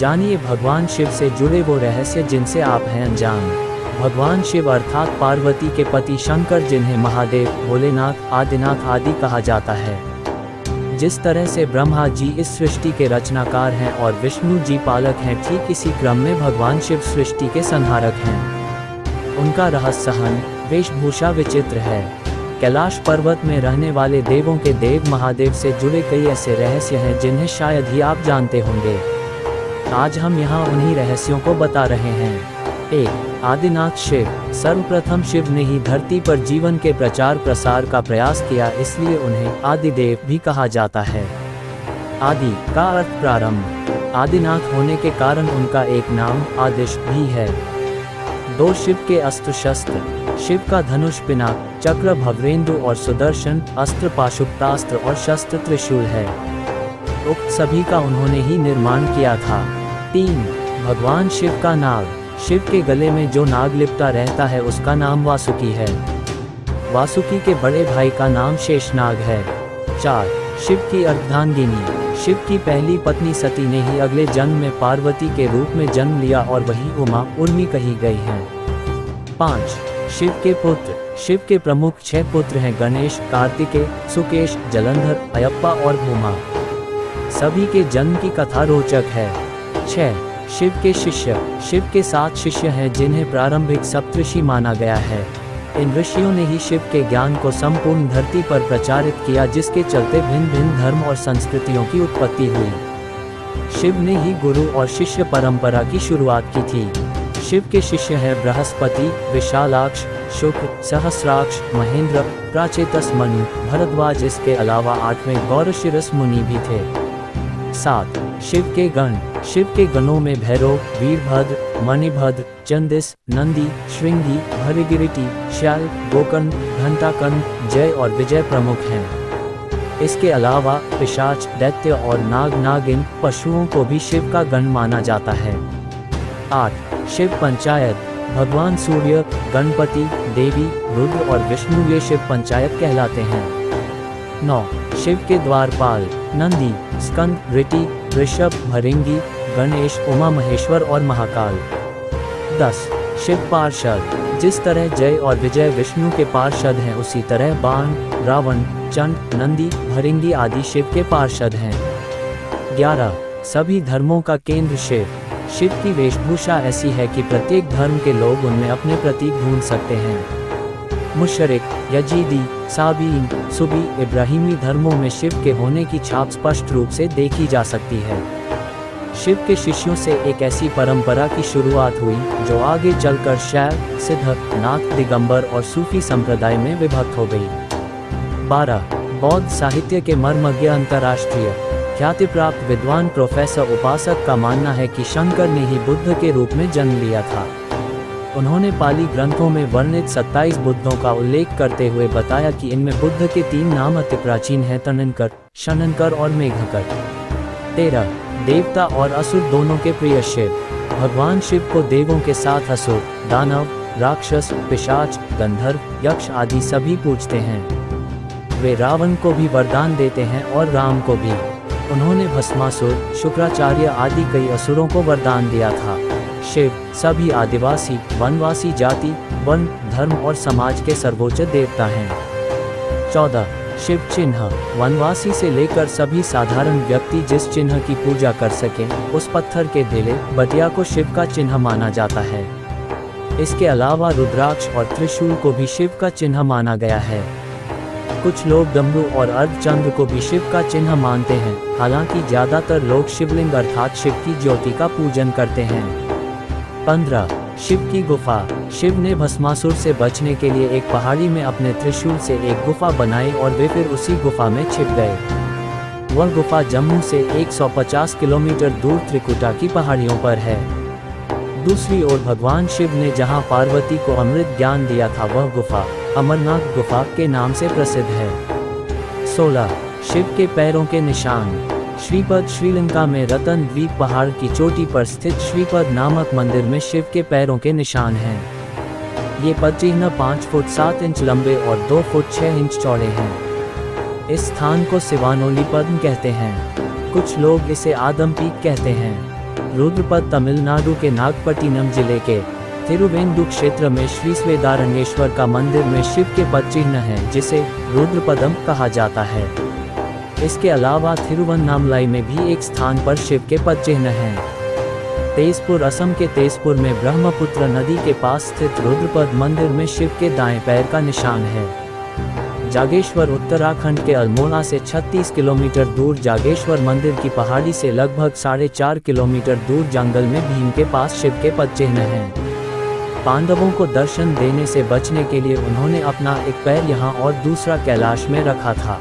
जानिए भगवान शिव से जुड़े वो रहस्य जिनसे आप हैं अनजान। भगवान शिव अर्थात पार्वती के पति शंकर, जिन्हें महादेव, भोलेनाथ, आदिनाथ आदि कहा जाता है। जिस तरह से ब्रह्मा जी इस सृष्टि के रचनाकार हैं और विष्णु जी पालक हैं, ठीक इसी क्रम में भगवान शिव सृष्टि के संहारक हैं। उनका रहस्य सहन, वेशभूषा विचित्र है। कैलाश पर्वत में रहने वाले देवों के देव महादेव से जुड़े कई ऐसे रहस्य हैं जिन्हें शायद ही आप जानते होंगे। आज हम यहाँ उन्हीं रहस्यों को बता रहे हैं। 1. आदिनाथ शिव। सर्वप्रथम शिव ने ही धरती पर जीवन के प्रचार प्रसार का प्रयास किया, इसलिए उन्हें आदिदेव भी कहा जाता है। आदि का अर्थ प्रारंभ। आदिनाथ होने के कारण उनका एक नाम आदिश भी है। 2. शिव के अस्त्र शस्त्र। शिव का धनुष, पिनाक, चक्र, भवरेंदु और सुदर्शन, अस्त्र पाशुपतास्त्र और शस्त्र त्रिशूल है। उक्त सभी का उन्होंने ही निर्माण किया था। 3. भगवान शिव का नाग। शिव के गले में जो नाग लिपटा रहता है उसका नाम वासुकी है। वासुकी के बड़े भाई का नाम शेषनाग है। 4. शिव की अर्धांगिनी। शिव की पहली पत्नी सती ने ही अगले जन्म में पार्वती के रूप में जन्म लिया और वही उमा, उर्मी कही गई हैं। 5. शिव के पुत्र। शिव के प्रमुख 6 पुत्र हैं: गणेश, कार्तिकेय, सुकेश, जलंधर, अयप्पा और भूमा। सभी के जन्म की कथा रोचक है। 6. शिव के शिष्य। शिव के 7 शिष्य हैं जिन्हें प्रारंभिक सप्तऋषि माना गया है। इन ऋषियों ने ही शिव के ज्ञान को संपूर्ण धरती पर प्रचारित किया, जिसके चलते भिन्न भिन्न धर्म और संस्कृतियों की उत्पत्ति हुई। शिव ने ही गुरु और शिष्य परंपरा की शुरुआत की थी। शिव के शिष्य हैं बृहस्पति, विशालाक्ष, शुक्र, सहस्राक्ष, महेंद्र, प्राचेतस मनु, भरद्वाज। इसके अलावा 8वें गौरशिरस मुनि भी थे। 7. शिव के गण। शिव के गणों में भैरव, वीरभद्र, मणिभद्र, चंदिस, नंदी, श्रृंगी, भृगिरिटी, श्याल, गोकर्ण, घंटाकर्ण, जय और विजय प्रमुख हैं। इसके अलावा पिशाच, दैत्य और नाग नागिन पशुओं को भी शिव का गण माना जाता है। 8. शिव पंचायत। भगवान सूर्य, गणपति, देवी, रुद्र और विष्णु ये शिव पंचायत कहलाते हैं। 9. शिव के द्वारपाल। नंदी, स्कंद, ऋषि, ऋषभ, भृंगी, गणेश, उमा महेश्वर और महाकाल। 10. शिव पार्षद। जिस तरह जय और विजय विष्णु के पार्षद हैं, उसी तरह बाण, रावण, चंड, नंदी, भृंगी आदि शिव के पार्षद हैं। 11. सभी धर्मों का केंद्र शिव। शिव की वेशभूषा ऐसी है कि प्रत्येक धर्म के लोग उनमें अपने प्रतीक ढूंढ सकते हैं। मुशरिक, यजीदी, साबीन, सुबी, इब्राहिमी धर्मों में शिव के होने की छाप स्पष्ट रूप से देखी जा सकती है। शिव के शिष्यों से एक ऐसी परंपरा की शुरुआत हुई जो आगे चलकर शैव, सिद्ध, नाथ, दिगंबर और सूफी संप्रदाय में विभक्त हो गई। 12. बौद्ध साहित्य के मर्मज्ञ अंतर्राष्ट्रीय ख्याति प्राप्त विद्वान प्रोफेसर उपासक का मानना है कि शंकर ने ही बुद्ध के रूप में जन्म लिया था। उन्होंने पाली ग्रंथों में वर्णित 27 बुद्धों का उल्लेख करते हुए बताया कि इनमें बुद्ध के 3 नाम अति प्राचीन हैं: तननकर, शननकर और मेघकर। 13. देवता और असुर दोनों के प्रिय शिव। भगवान शिव को देवों के साथ असुर, दानव, राक्षस, पिशाच, गंधर्व, यक्ष आदि सभी पूजते हैं। वे रावण को भी वरदान देते हैं और राम को भी। उन्होंने भस्मासुर, शुक्राचार्य आदि कई असुरों को वरदान दिया था। शिव सभी आदिवासी, वनवासी जाति, वन, धर्म और समाज के सर्वोच्च देवता हैं। 14. शिव चिन्ह। वनवासी से लेकर सभी साधारण व्यक्ति जिस चिन्ह की पूजा कर सकें, उस पत्थर के ढेले, बटिया को शिव का चिन्ह माना जाता है। इसके अलावा रुद्राक्ष और त्रिशूल को भी शिव का चिन्ह माना गया है। कुछ लोग डमरू और अर्धचंद्र को भी शिव का चिन्ह मानते हैं, हालांकि ज्यादातर लोग शिवलिंग अर्थात शिव की ज्योति का पूजन करते हैं। 15. शिव की गुफा। शिव ने भस्मासुर से बचने के लिए एक पहाड़ी में अपने त्रिशूल से एक गुफा बनाई और वे फिर उसी गुफा में छिप गए। वह गुफा जम्मू से 150 किलोमीटर दूर त्रिकुटा की पहाड़ियों पर है। दूसरी ओर भगवान शिव ने जहां पार्वती को अमृत ज्ञान दिया था, वह गुफा अमरनाथ गुफा के नाम से प्रसिद्ध है। 16. शिव के पैरों के निशान। श्रीपद श्रीलंका में रतन द्वीप पहाड़ की चोटी पर स्थित श्रीपद नामक मंदिर में शिव के पैरों के निशान हैं। ये पद चिन्ह 5 फुट 7 इंच लंबे और 2 फुट 6 इंच चौड़े हैं। इस स्थान को सिवानोली पद्म कहते हैं। कुछ लोग इसे आदम पीक कहते हैं। रुद्रपद तमिलनाडु के नागपट्टिनम जिले के थिरुवेंदु क्षेत्र में श्री वेदारण्येश्वर का मंदिर में शिव के पद चिन्ह है, जिसे रुद्रपदम कहा जाता है। इसके अलावा थिरुवन्नामलाई में भी एक स्थान पर शिव के पद चिन्ह हैं। तेजपुर असम के तेजपुर में ब्रह्मपुत्र नदी के पास स्थित रुद्रपद मंदिर में शिव के दाएं पैर का निशान है। जागेश्वर उत्तराखंड के अल्मोड़ा से 36 किलोमीटर दूर जागेश्वर मंदिर की पहाड़ी से लगभग 4.5 किलोमीटर दूर जंगल में भीम के पास शिव के पद चिन्ह हैं। पांडवों को दर्शन देने से बचने के लिए उन्होंने अपना एक पैर यहाँ और दूसरा कैलाश में रखा था।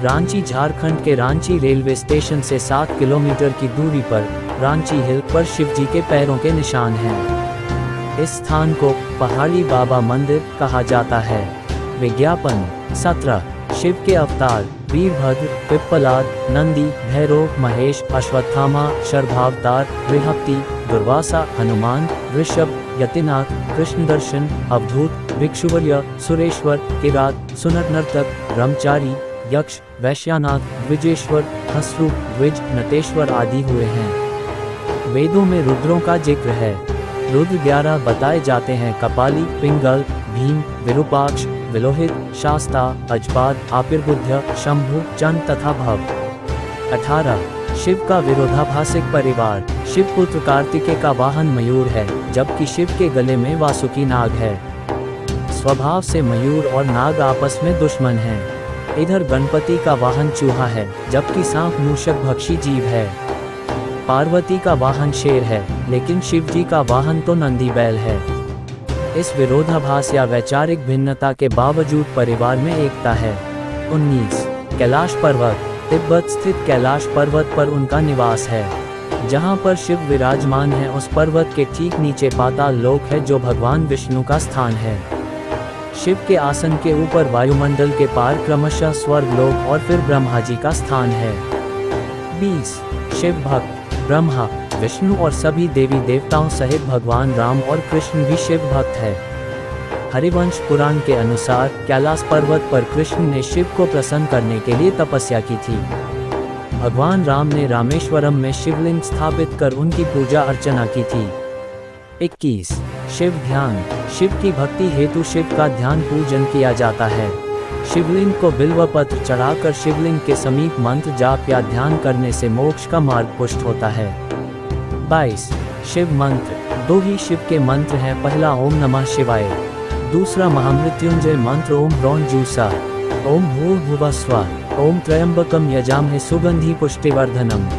रांची झारखंड के रांची रेलवे स्टेशन से 7 किलोमीटर की दूरी पर रांची हिल पर शिवजी के पैरों के निशान हैं। इस स्थान को पहाड़ी बाबा मंदिर कहा जाता है। विज्ञापन 17 शिव के अवतार वीरभद्र, पिप्पलाद, नंदी, भैरव, महेश, अश्वत्थामा, शर्भावतार, बृहस्पति, दुर्वासा, हनुमान, ऋषभ, यतिनाथ, कृष्णदर्शन, अवधूत, भिक्षुवर्य, सुरेश्वर, किरात, सुनर नर्तक, ब्रह्मचारी, यक्ष, वैश्यानाथ, द्विजेश्वर, खसरू, द्विज, नटेश्वर आदि हुए हैं। वेदों में रुद्रों का जिक्र है। रुद्र 11 बताए जाते हैं: कपाली, पिंगल, भीम, विरूपाक्ष, विलोहित, शास्ता, अजपाद, आपिर्बुध्य, शंभु, चंद तथा भव। 18 शिव का विरोधाभासिक परिवार। शिवपुत्र कार्तिकेय का वाहन मयूर है, जबकि शिव के गले में वासुकी नाग है। स्वभाव से मयूर और नाग आपस में दुश्मन हैं। इधर गणपति का वाहन चूहा है, जबकि सांप मूषक भक्षी जीव है। पार्वती का वाहन शेर है, लेकिन शिवजी का वाहन तो नंदी बैल है। इस विरोधाभास या वैचारिक भिन्नता के बावजूद परिवार में एकता है। 19 कैलाश पर्वत। तिब्बत स्थित कैलाश पर्वत पर उनका निवास है। जहां पर शिव विराजमान है, उस पर्वत के ठीक नीचे पाताल लोक है, जो भगवान विष्णु का स्थान है। शिव के आसन के ऊपर वायुमंडल के पार क्रमशः स्वर्ग लोक और फिर ब्रह्मा जी का स्थान है। 20 शिव भक्त। ब्रह्मा, विष्णु और सभी देवी देवताओं सहित भगवान राम और कृष्ण भी शिव भक्त है। हरिवंश पुराण के अनुसार कैलाश पर्वत पर कृष्ण ने शिव को प्रसन्न करने के लिए तपस्या की थी। भगवान राम ने रामेश्वरम में शिवलिंग स्थापित कर उनकी पूजा अर्चना की थी। 21 शिव ध्यान। शिव की भक्ति हेतु शिव का ध्यान पूजन किया जाता है। शिवलिंग को बिल्वपत्र चढ़ाकर शिवलिंग के समीप मंत्र जाप या ध्यान करने से मोक्ष का मार्ग पुष्ट होता है। 22 शिव मंत्र। 2 ही शिव के मंत्र हैं। पहला ओम नमः शिवाय, दूसरा महामृत्युंजय मंत्र ओम ब्रौंजूसा, ओम भूर्भुवः स्वः, ओम त्र्यंबकम यजामहे सुगंधि पुष्टिवर्धनम,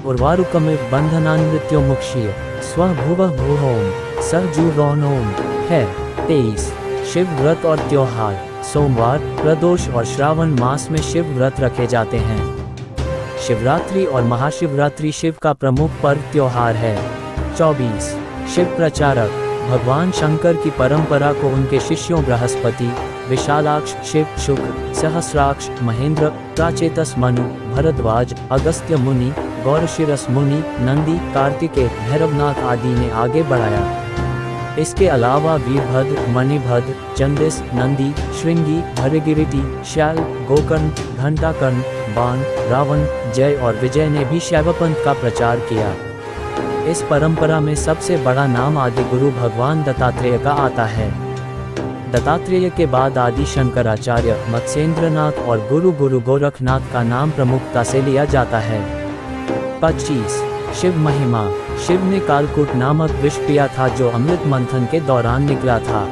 उर्वारुकमिव बंधनान्मृत्योर्मुक्षीय, स्वः भुवः भूः ओम सह ओम है। 23 शिव व्रत और त्योहार। सोमवार, प्रदोष और श्रावण मास में शिव व्रत रखे जाते हैं। शिवरात्रि और महाशिवरात्रि शिव का प्रमुख पर्व त्योहार है। 24 शिव प्रचारक। भगवान शंकर की परंपरा को उनके शिष्यों बृहस्पति, विशालाक्ष, शिव, शुक्र, सहस्राक्ष, महेंद्र, प्राचेतस मनु, भरद्वाज, अगस्त्य मुनि, गौरशिरस मुनि, नंदी, कार्तिकेय, भैरवनाथ आदि ने आगे बढ़ाया। इसके अलावा वीरभद्र, मणिभद्र, चंदिस, नंदी, श्रृंगी, भृगिरिटी, शैल, गोकर्ण, घंटाकर्ण, बाण, रावण, जय और विजय ने भी शैवपंथ का प्रचार किया। इस परंपरा में सबसे बड़ा नाम आदि गुरु भगवान दत्तात्रेय का आता है। दत्तात्रेय के बाद आदि शंकराचार्य, मत्स्येंद्रनाथ और गुरु गोरखनाथ का नाम प्रमुखता से लिया जाता है। 25 शिव महिमा। शिव ने कालकूट नामक विष पिया था, जो अमृत मंथन के दौरान निकला था।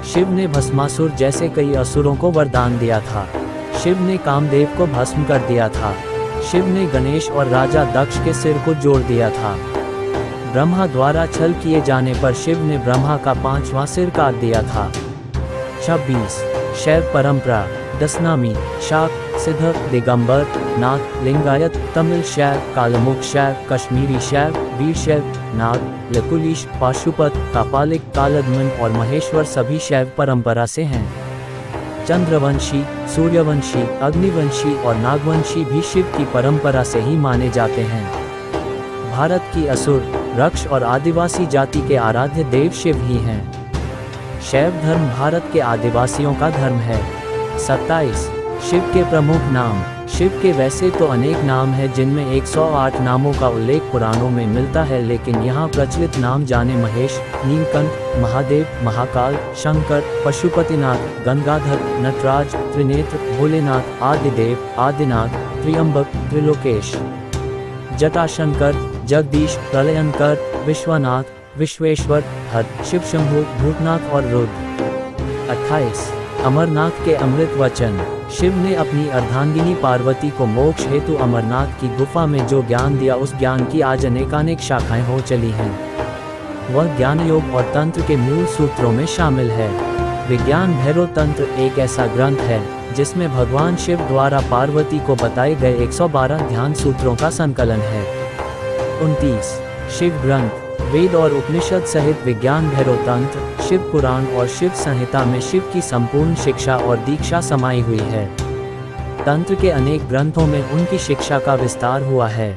शिव ने भस्मासुर जैसे कई असुरों को वरदान दिया था। शिव ने कामदेव को भस्म कर दिया था। शिव ने गणेश और राजा दक्ष के सिर को जोड़ दिया था। ब्रह्मा द्वारा छल किए जाने पर शिव ने ब्रह्मा का 5वां सिर काट दिया था। 26 शैव परंपरा। दशनामी, शाक, सिद्ध, दिगंबर, नाथ, लिंगायत, तमिल शैव, कालमुख शैव, कश्मीरी शैव, वीर शैव, नाग, लकुलिश, पाशुपत, कापालिक, कालदमन और महेश्वर सभी शैव परंपरा से हैं। चंद्रवंशी, सूर्यवंशी, अग्निवंशी और नागवंशी भी शिव की परंपरा से ही माने जाते हैं। भारत की असुर, रक्ष और आदिवासी जाति के आराध्य देव शिव ही हैं। शैव धर्म भारत के आदिवासियों का धर्म है। 27 शिव के प्रमुख नाम। शिव के वैसे तो अनेक नाम हैं जिनमें 108 नामों का उल्लेख पुराणों में मिलता है, लेकिन यहाँ प्रचलित नाम जाने महेश, नीलकंठ, महादेव, महाकाल, शंकर, पशुपतिनाथ, गंगाधर, नटराज, त्रिनेत्र, भोलेनाथ, आदिदेव, आदिनाथ, त्र्यंबक, त्रिलोकेश, जटाशंकर, जगदीश, प्रलयंकर, विश्वनाथ, विश्वेश्वर, हर, शिव शंभु, भूतनाथ और रुद्र। 28 अमरनाथ के अमृत वचन। शिव ने अपनी अर्धांगिनी पार्वती को मोक्ष हेतु अमरनाथ की गुफा में जो ज्ञान दिया, उस ज्ञान की आज अनेकानेक शाखाएं हो चली हैं। वह ज्ञान योग और तंत्र के मूल सूत्रों में शामिल है। विज्ञान भैरव तंत्र एक ऐसा ग्रंथ है जिसमें भगवान शिव द्वारा पार्वती को बताए गए 112 ध्यान सूत्रों का संकलन है। 29 शिव ग्रंथ। वेद और उपनिषद सहित विज्ञान भैरव तंत्र, शिव पुराण और शिव संहिता में शिव की संपूर्ण शिक्षा और दीक्षा समाई हुई है। तंत्र के अनेक ग्रंथों में उनकी शिक्षा का विस्तार हुआ है।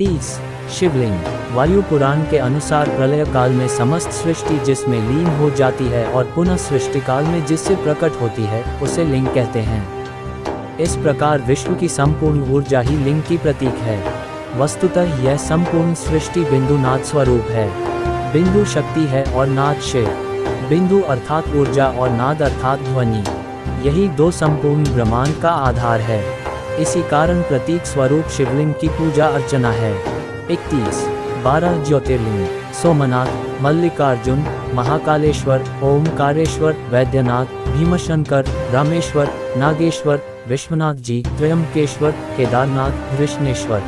30 शिवलिंग। वायु पुराण के अनुसार प्रलय काल में समस्त सृष्टि जिसमें लीन हो जाती है और पुनः सृष्टि काल में जिससे प्रकट होती है, उसे लिंग कहते हैं। इस प्रकार विश्व की संपूर्ण ऊर्जा ही लिंग की प्रतीक है। वस्तुतः यह संपूर्ण सृष्टि बिंदु नाद स्वरूप है। बिंदु शक्ति है और नाद शिव। बिंदु अर्थात ऊर्जा और नाद अर्थात ध्वनि, यही दो संपूर्ण ब्रह्मांड का आधार है। इसी कारण प्रतीक स्वरूप शिवलिंग की पूजा अर्चना है। 31 12 ज्योतिर्लिंग। सोमनाथ, मल्लिकार्जुन, महाकालेश्वर, ओमकारेश्वर, वैद्यनाथ, भीमशंकर, रामेश्वर, नागेश्वर, विश्वनाथ जी, त्र्यंबकेश्वर, केदारनाथ, कृष्णेश्वर।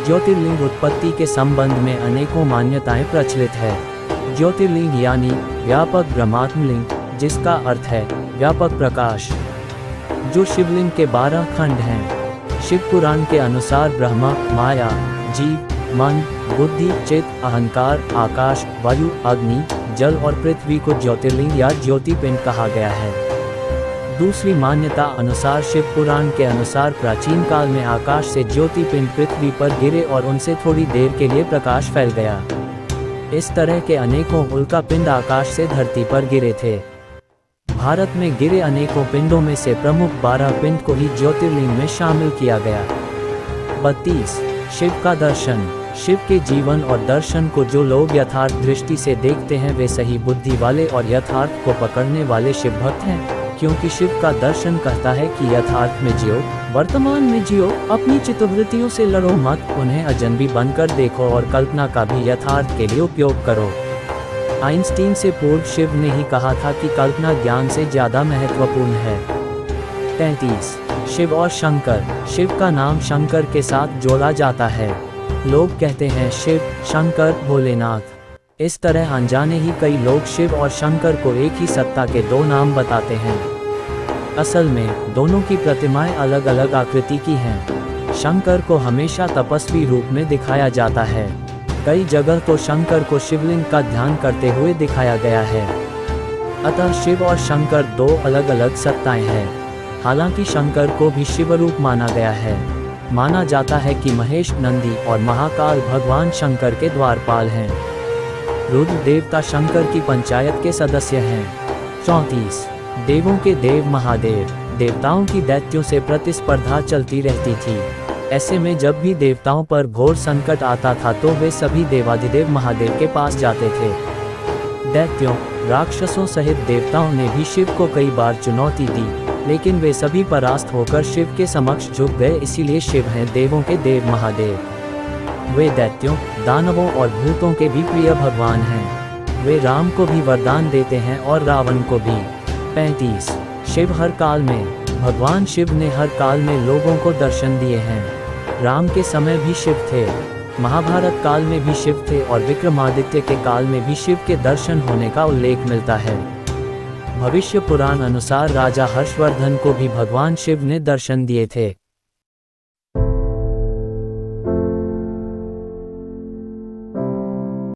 ज्योतिर्लिंग उत्पत्ति के संबंध में अनेकों मान्यताएं प्रचलित है। ज्योतिर्लिंग यानी व्यापक ब्रह्मात्म लिंग, जिसका अर्थ है व्यापक प्रकाश, जो शिवलिंग के 12 खंड हैं। शिव पुराण के अनुसार ब्रह्मा, माया, जीव, मन, बुद्धि, चित्त, अहंकार, आकाश, वायु, अग्नि, जल और पृथ्वी को ज्योतिर्लिंग या ज्योतिपिंड कहा गया है। दूसरी मान्यता अनुसार शिव पुराण के अनुसार प्राचीन काल में आकाश से ज्योतिपिंड पृथ्वी पर गिरे और उनसे थोड़ी देर के लिए प्रकाश फैल गया। इस तरह के अनेकों उल्का पिंड आकाश से धरती पर गिरे थे। भारत में गिरे अनेकों पिंडों में से प्रमुख 12 पिंड को ही ज्योतिर्लिंग में शामिल किया गया। 32 शिव का दर्शन। शिव के जीवन और दर्शन को जो लोग यथार्थ दृष्टि से देखते हैं, वे सही बुद्धि वाले और यथार्थ को पकड़ने वाले शिव भक्त हैं, क्योंकि शिव का दर्शन कहता है कि यथार्थ में जियो, वर्तमान में जियो, अपनी चित्तवृत्तियों से लड़ो मत, उन्हें अजनबी बनकर देखो और कल्पना का भी यथार्थ के लिए उपयोग करो। आइंस्टीन से पूर्व शिव ने ही कहा था कि कल्पना ज्ञान से ज्यादा महत्वपूर्ण है। 33 शिव और शंकर। शिव का नाम शंकर के साथ जोड़ा जाता है। लोग कहते हैं शिव, शंकर, भोलेनाथ। इस तरह अनजाने ही कई लोग शिव और शंकर को एक ही सत्ता के दो नाम बताते हैं। असल में दोनों की प्रतिमाएं अलग अलग आकृति की हैं। शंकर को हमेशा तपस्वी रूप में दिखाया जाता है। कई जगह तो शंकर को शिवलिंग का ध्यान करते हुए दिखाया गया है। अतः शिव और शंकर दो अलग अलग सत्ताएं हैं। हालांकि शंकर को भी शिवरूप माना गया है। माना जाता है कि महेश, नंदी और महाकाल भगवान शंकर के द्वारपाल हैं। रुद्र देवता शंकर की पंचायत के सदस्य हैं। 34 देवों के देव महादेव। देवताओं की दैत्यों से प्रतिस्पर्धा चलती रहती थी। ऐसे में जब भी देवताओं पर घोर संकट आता था तो वे सभी देवाधिदेव महादेव के पास जाते थे। दैत्यों, राक्षसों सहित देवताओं ने भी शिव को कई बार चुनौती दी, लेकिन वे सभी परास्त होकर शिव के समक्ष झुक गए। इसीलिए शिव हैं देवों के देव महादेव। वे दैत्यों, दानवों और भूतों के भी प्रिय भगवान हैं। वे राम को भी वरदान देते हैं और रावण को भी। 35 शिव हर काल में। भगवान शिव ने हर काल में लोगों को दर्शन दिए हैं। राम के समय भी शिव थे, महाभारत काल में भी शिव थे और विक्रमादित्य के काल में भी शिव के दर्शन होने का उल्लेख मिलता है। भविष्य पुराण अनुसार राजा हर्षवर्धन को भी भगवान शिव ने दर्शन दिए थे।